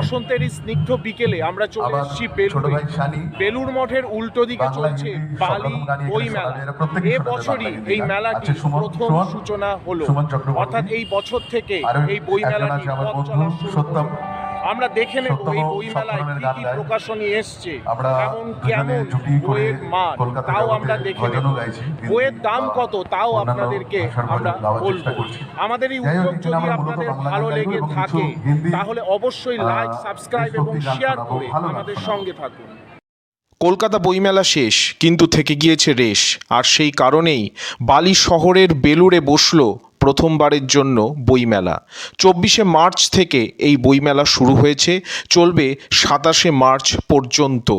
বসন্তের এই স্নিগ্ধ বিকেলে আমরা চলে এসেছি বেলুর মঠের উল্টো দিকে চলছে বালি বই মেলা। এবছরই এই মেলাটি প্রথম সূচনা হলো, অর্থাৎ এই বছর থেকে এই বই মেলাটি পথ চলা শুরু হলো। আমরা দেখে নেব এই বই মেলায় কি কি প্রকাশনী এসছে এবং কেমন বইয়ের মান, তাও আমরা দেখে নেব। বইয়ের দাম কত তাও আপনাদেরকে আমরা বলবো। আমাদের এই উদ্যোগ যদি আপনাদের ভালো লেগে থাকে তাহলে অবশ্যই লাইক, সাবস্ক্রাইব এবং শেয়ার করে আমাদের সঙ্গে থাকুন। কলকাতা বইমেলা শেষ, কিন্তু থেকে গিয়েছে রেশ। আর সেই কারণেই বালি শহরের বেলুরে বসল প্রথমবারের জন্য বইমেলা। 24শে মার্চ থেকে এই বইমেলা শুরু হয়েছে, চলবে 27শে মার্চ পর্যন্ত।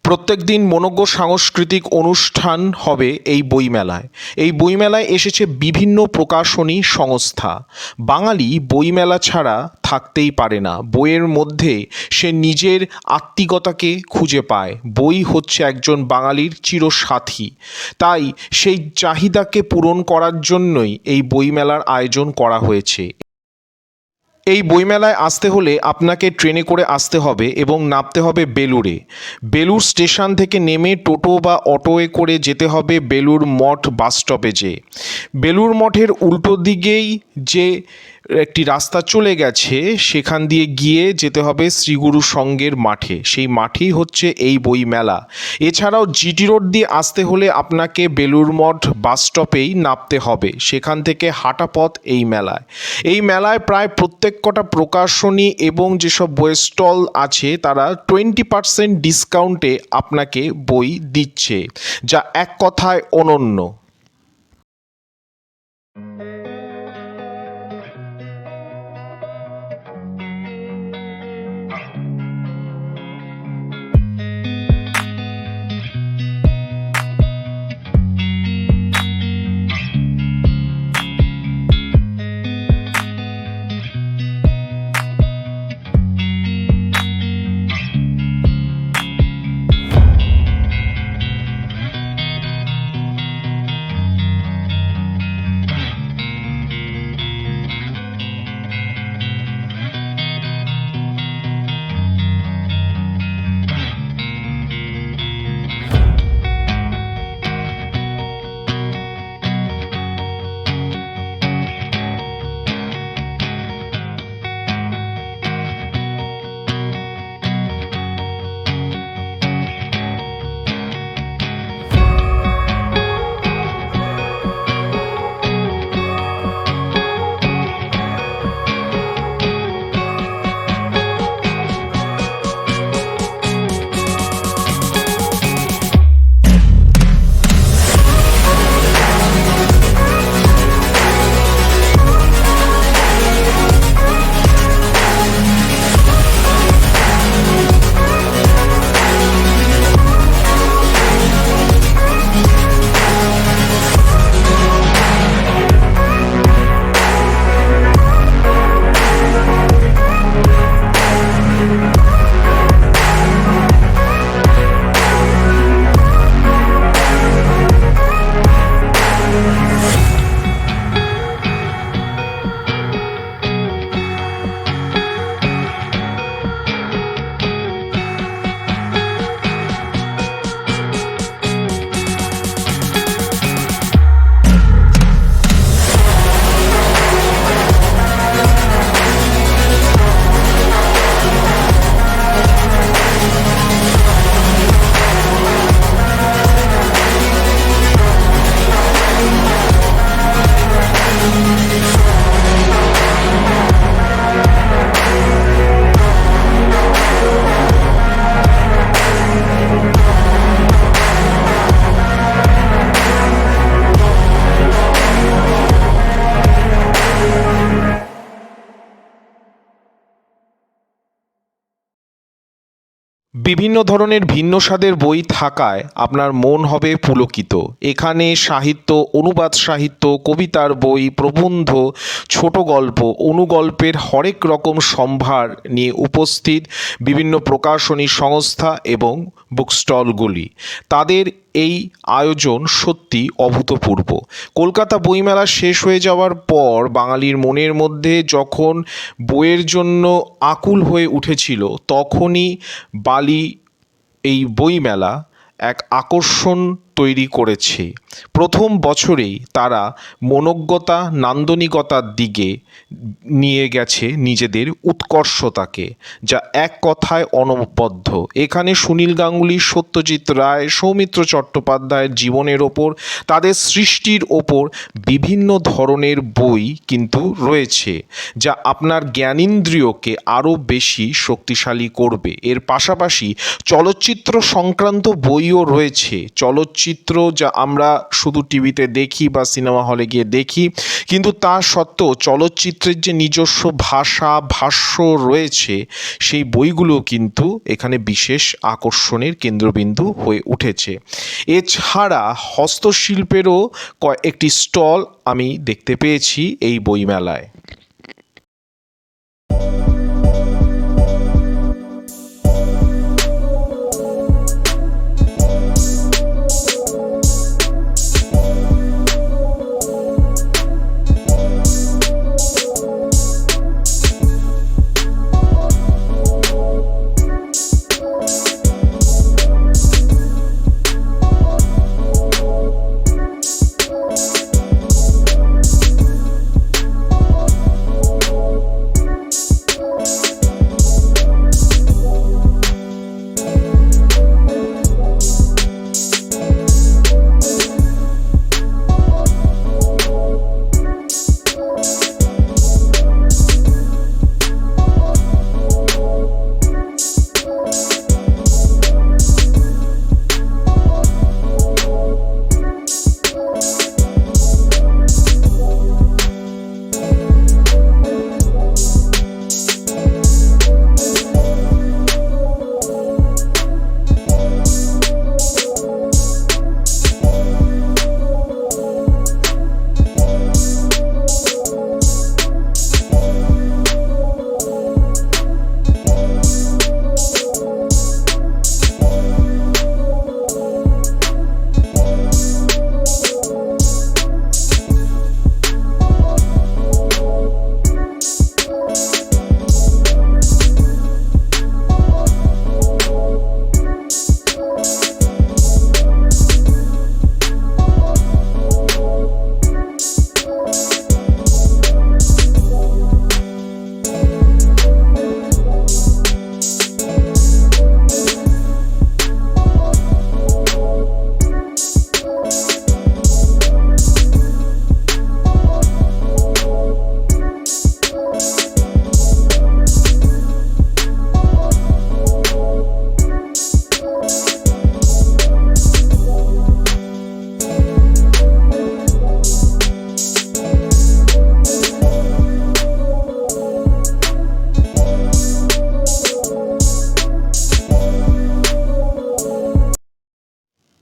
প্রত্যেক দিন মনোজ্ঞ সাংস্কৃতিক অনুষ্ঠান হবে এই বইমেলায়। এই বইমেলায় এসেছে বিভিন্ন প্রকাশনী সংস্থা। বাঙালি বইমেলা ছাড়া থাকতেই পারে না। বইয়ের মধ্যে সে নিজের আত্মিকতাকে খুঁজে পায়। বই হচ্ছে একজন বাঙালির চিরসাথী। তাই সেই চাহিদাকে পূরণ করার জন্যই এই বইমেলার আয়োজন করা হয়েছে। এই বইমেলায় আসতে হলে আপনাকে ট্রেনে করে আসতে হবে এবং নামতে হবে বেলুরে। বেলুর স্টেশন থেকে নেমে টোটো বা অটোয়ে করে যেতে হবে বেলুর মঠ বাস স্টপেজে। বেলুর মঠের উল্টো দিকেই যে একটি রাস্তা চলে গেছে, সেখান দিয়ে গিয়ে যেতে হবে শ্রীগুরু সংঘের মাঠে। সেই মাঠেই হচ্ছে এই বই মেলা। এছাড়াও জিটি রোড দিয়ে আসতে হলে আপনাকে বেলুর মঠ বাস স্টপেই নামতে হবে। সেখান থেকে হাঁটা পথ এই মেলায়। এই মেলায় প্রায় প্রত্যেক কটা প্রকাশনী এবং যেসব বইয়ের স্টল আছে তারা 20% ডিসকাউন্টে আপনাকে বই দিচ্ছে, যা এক কথায় অনন্য। বিভিন্ন ধরনের ভিন্ন স্বাদের বই থাকায় আপনার মন হবে পুলকিত। এখানে সাহিত্য, অনুবাদ সাহিত্য, কবিতার বই, প্রবন্ধ, ছোট গল্প, অনুগল্পের হরেক রকম সম্ভার নিয়ে উপস্থিত বিভিন্ন প্রকাশনী সংস্থা এবং বুক স্টলগুলি। তাদের এই আয়োজন সত্যি অভূতপূর্ব। কলকাতা বইমেলা শেষ হয়ে যাওয়ার পর বাঙালির মনের মধ্যে যখন বইয়ের জন্য আকুল হয়ে উঠেছিল, তখনই বালি এই বইমেলা এক আকর্ষণ তৈরি করেছে। প্রথম বছরেই তারা মনোজ্ঞতা, নান্দনিকতার দিকে নিয়ে গেছে নিজেদের উৎকর্ষতাকে, যা এক কথায় অনবদ্য। এখানে সুনীল গাঙ্গুলি, সত্যজিৎ রায়, সৌমিত্র চট্টোপাধ্যায়ের জীবনের ওপর, তাদের সৃষ্টির ওপর বিভিন্ন ধরনের বই কিন্তু রয়েছে, যা আপনার জ্ঞানেন্দ্রিয়কে আরও বেশি শক্তিশালী করবে। এর পাশাপাশি চলচ্চিত্র সংক্রান্ত বইও রয়েছে। চলচ্চিত্র যা আমরা শুধু টিভিতে দেখি বা সিনেমা হলে গিয়ে দেখি, কিন্তু তা সত্ত্বেও চলচ্চিত্রের যে নিজস্ব ভাষা, ভাষ্য রয়েছে, সেই বইগুলো কিন্তু এখানে বিশেষ আকর্ষণের কেন্দ্রবিন্দু হয়ে উঠেছে। এছাড়া হস্তশিল্পেরও একটি স্টল আমি দেখতে পেয়েছি এই বইমেলায়।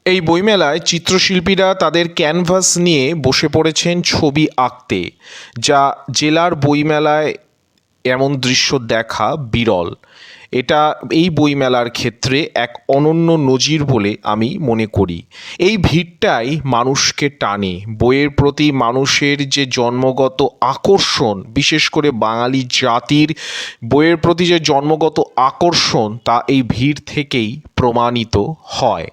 এই বইমেলায় চিত্রশিল্পীরা তাদের ক্যানভাস নিয়ে বসে পড়েছেন ছবি আঁকতে, যা জেলার বইমেলায় এমন দৃশ্য দেখা বিরল। এটা এই বইমেলার ক্ষেত্রে এক অনন্য নজির বলে আমি মনে করি। এই ভিড়টাই মানুষকে টানে। বইয়ের প্রতি মানুষের যে জন্মগত আকর্ষণ, বিশেষ করে বাঙালি জাতির বইয়ের প্রতি যে জন্মগত আকর্ষণ, তা এই ভিড় থেকেই প্রমাণিত হয়।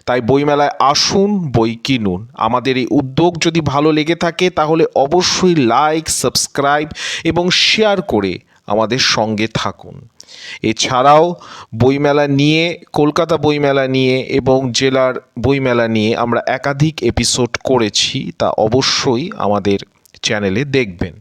তাই বইমেলায় আসুন, বই কিনুন। আমাদের এই উদ্যোগ যদি ভালো লেগে থাকে তাহলে অবশ্যই লাইক, সাবস্ক্রাইব এবং শেয়ার করে আমাদের সঙ্গে থাকুন। এছাড়াও বইমেলা নিয়ে, কলকাতা বইমেলা নিয়ে এবং জেলার বইমেলা নিয়ে আমরা একাধিক এপিসোড করেছি, তা অবশ্যই আমাদের চ্যানেলে দেখবেন।